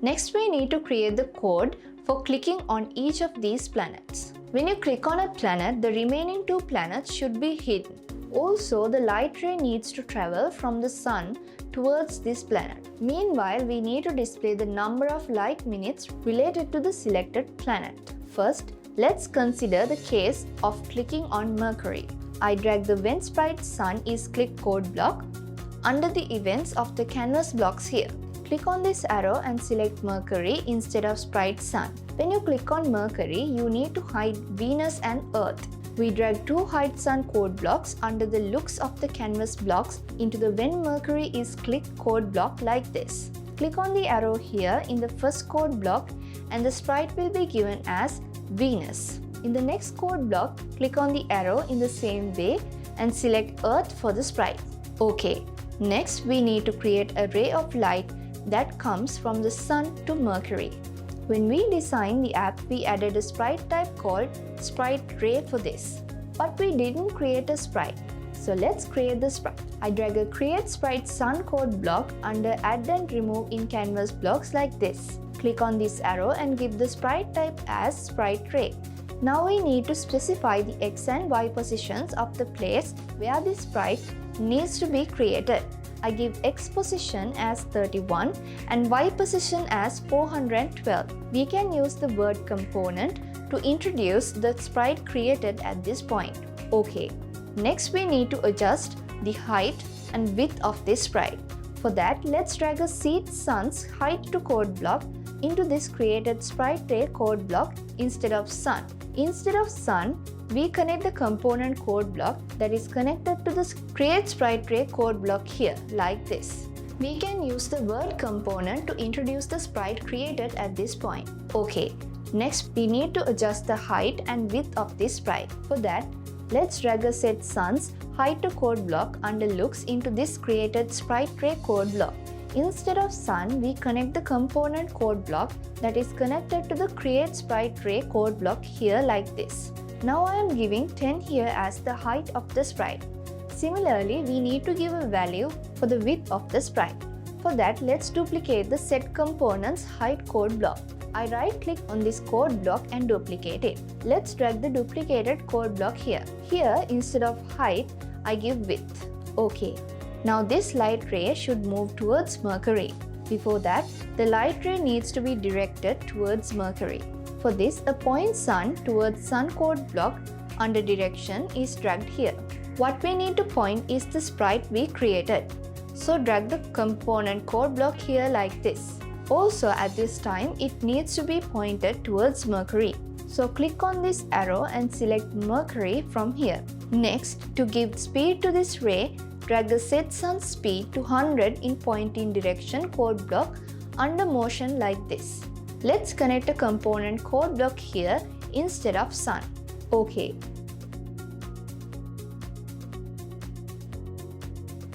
Next, we need to create the code for clicking on each of these planets. When you click on a planet, the remaining 2 planets should be hidden. Also, the light ray needs to travel from the Sun towards this planet. Meanwhile, we need to display the number of light minutes related to the selected planet. First, let's consider the case of clicking on Mercury. I drag the when sprite Sun is click code block under the events of the canvas blocks here. Click on this arrow and select Mercury instead of sprite Sun. When you click on Mercury, you need to hide Venus and Earth. We drag 2 hide Sun code blocks under the looks of the canvas blocks into the when Mercury is click code block like this. Click on the arrow here in the first code block and the sprite will be given as Venus. In the next code block, click on the arrow in the same way and select Earth for the sprite. Okay, next we need to create a ray of light that comes from the Sun to Mercury. When we designed the app, we added a sprite type called sprite ray for this. But we didn't create a sprite. So let's create the sprite. I drag a create sprite Sun code block under add and remove in canvas blocks like this. Click on this arrow and give the sprite type as sprite ray. Now we need to specify the X and Y positions of the place where this sprite needs to be created. I give X position as 31 and Y position as 412. We can use the word component to introduce the sprite created at this point. Okay, next we need to adjust the height and width of this sprite. For that, let's drag a seed Sun's height to code block into this created sprite ray code block instead of Sun. Instead of Sun, we connect the component code block that is connected to the create sprite ray code block here like this. We can use the word component to introduce the sprite created at this point. Okay, next we need to adjust the height and width of this sprite. For that, let's drag a set Sun's height to code block under looks into this created sprite ray code block. Instead of Sun, we connect the component code block that is connected to the create sprite ray code block here like this. Now I am giving 10 here as the height of the sprite. Similarly, we need to give a value for the width of the sprite. For that, let's duplicate the set components height code block. I right click on this code block and duplicate it. Let's drag the duplicated code block here. Here, instead of height, I give width. Okay. Now this light ray should move towards Mercury. Before that, the light ray needs to be directed towards Mercury. For this, a point Sun towards Sun code block under direction is dragged here. What we need to point is the sprite we created. So drag the component code block here like this. Also at this time, it needs to be pointed towards Mercury. So click on this arrow and select Mercury from here. Next, to give speed to this ray, drag the set Sun speed to 100 in pointing direction code block under motion like this. Let's connect a component code block here instead of Sun. Okay,